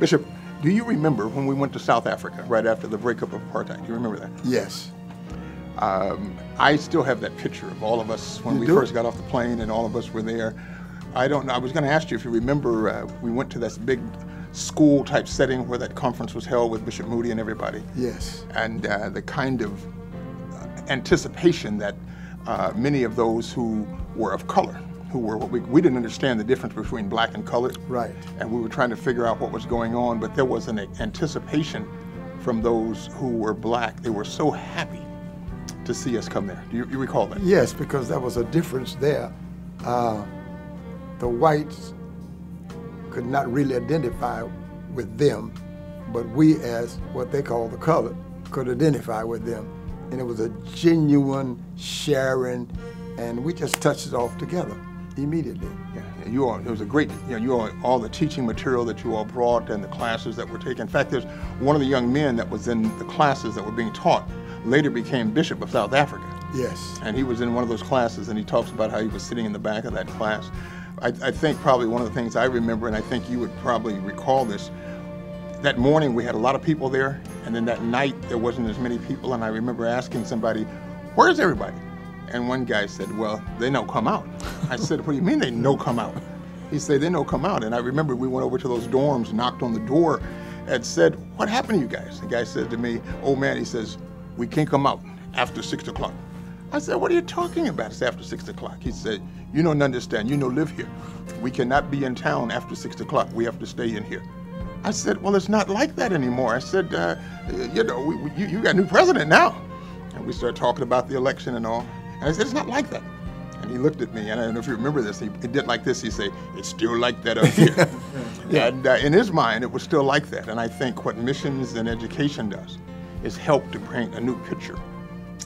Bishop, do you remember when we went to South Africa right after the breakup of apartheid? Do you remember that? Yes. I still have that picture of all of us when we first got off the plane and all of us were there. I don't know. I was going to ask you if you remember, we went to this big school type setting where that conference was held with Bishop Moody and everybody. Yes. And the kind of anticipation that many of those who were of color, who were what we didn't understand the difference between black and colored. Right. And we were trying to figure out what was going on, but there was an anticipation from those who were black. They were so happy to see us come there. Do you recall that? Yes, because there was a difference there. The whites could not really identify with them, but we, as what they call the colored, could identify with them. And it was a genuine sharing, and we just touched it off together immediately. Yeah, you all, it was a great, you all the teaching material that you all brought and the classes that were taken. In fact, there's one of the young men that was in the classes that were being taught later became Bishop of South Africa. Yes. And he was in one of those classes, and he talks about how he was sitting in the back of that class. I think probably one of the things I remember, and I think you would probably recall this, that morning we had a lot of people there, and then that night there wasn't as many people, and I remember asking somebody, where's everybody? And one guy said, well, they no come out. I said, what do you mean they no come out? He said, they no come out. And I remember we went over to those dorms, knocked on the door, and said, what happened to you guys? The guy said to me, oh man, he says, we can't come out after 6 o'clock. I said, what are you talking about? It's after 6 o'clock. He said, you don't understand, you don't live here. We cannot be in town after 6 o'clock. We have to stay in here. I said, well, it's not like that anymore. I said, you know, you got a new president now. And we started talking about the election and all. And I said, it's not like that. And he looked at me, and I don't know if you remember this, he did like this, he said, it's still like that up here. Yeah. And in his mind, it was still like that. And I think what missions and education does is help to paint a new picture.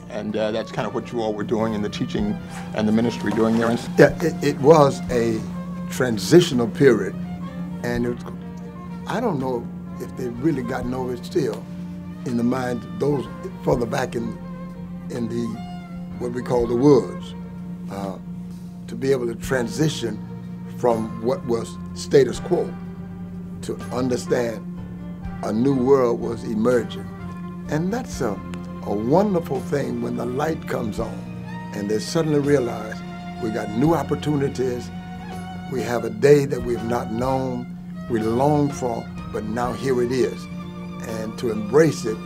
And that's kind of what you all were doing in the teaching and the ministry doing there. Yeah, it was a transitional period, and I don't know if they've really gotten over it still in the mind of those further back in the what we call the woods, to be able to transition from what was status quo to understand a new world was emerging. And that's a wonderful thing when the light comes on and they suddenly realize we got new opportunities, we have a day that we've not known, we longed for, but now here it is. And to embrace it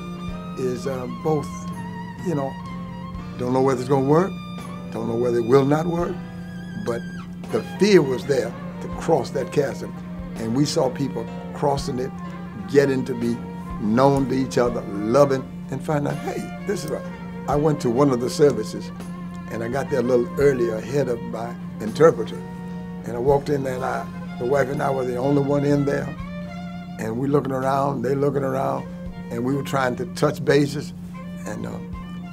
is both, you know, don't know whether it's going to work, don't know whether it will not work, but the fear was there to cross that chasm. And we saw people crossing it, getting to be known to each other, loving, and find out, hey, this is right. I went to one of the services, and I got there a little earlier ahead of my interpreter. And I walked in there, and the wife and I were the only one in there. And we looking around, they looking around, and we were trying to touch bases and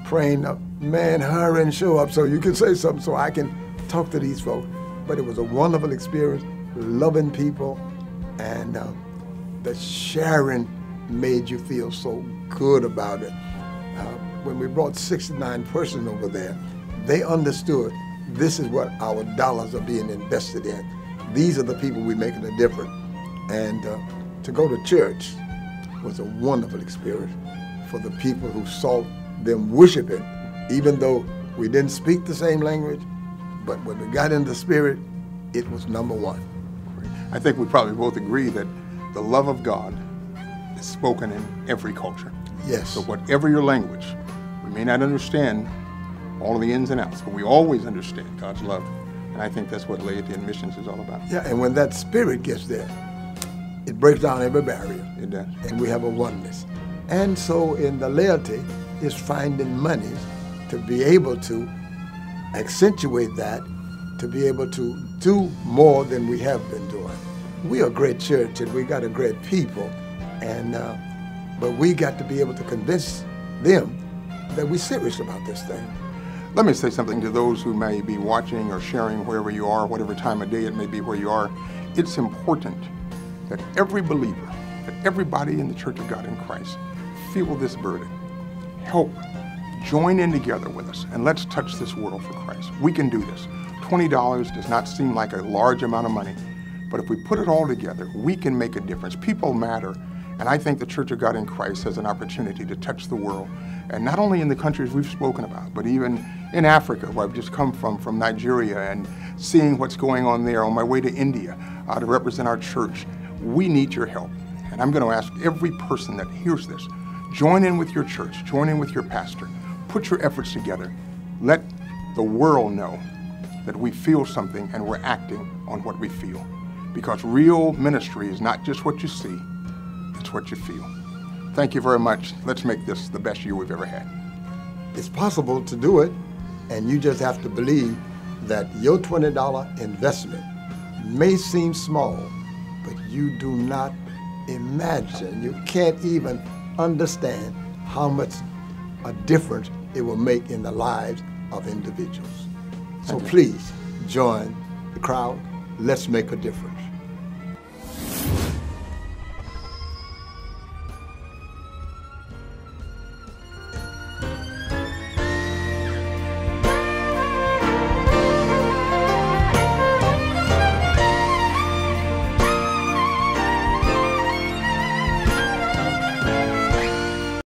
praying, man, hurry and show up so you can say something so I can talk to these folks. But it was a wonderful experience, loving people, and the sharing made you feel so good about it. When we brought 69 persons over there, they understood this is what our dollars are being invested in. These are the people we're making a difference. And to go to church was a wonderful experience for the people who saw them worshiping, even though we didn't speak the same language, but when we got in the spirit, it was number one. I think we probably both agree that the love of God is spoken in every culture. Yes. So whatever your language, we may not understand all of the ins and outs, but we always understand God's love. And I think that's what laity and missions is all about. Yeah, and when that spirit gets there, it breaks down every barrier. It does. And we have a oneness. And so in the laity is finding money to be able to accentuate that, to be able to do more than we have been doing. We are a great church and we got a great people, and but we got to be able to convince them that we're serious about this thing. Let me say something to those who may be watching or sharing wherever you are, whatever time of day it may be where you are. It's important that every believer, that everybody in the Church of God in Christ feel this burden. Help join in together with us and let's touch this world for Christ. We can do this. $20 does not seem like a large amount of money But if we put it all together, we can make a difference. People matter. And I think the Church of God in Christ has an opportunity to touch the world. And not only in the countries we've spoken about, but even in Africa, where I've just come from Nigeria, and seeing what's going on there, on my way to India to represent our church. We need your help. And I'm going to ask every person that hears this, join in with your church, join in with your pastor, put your efforts together. Let the world know that we feel something and we're acting on what we feel. Because real ministry is not just what you see, it's what you feel. Thank you very much. Let's make this the best year we've ever had. It's possible to do it, and you just have to believe that your $20 investment may seem small, but you do not imagine, you can't even understand how much a difference it will make in the lives of individuals. So please join the crowd. Let's make a difference.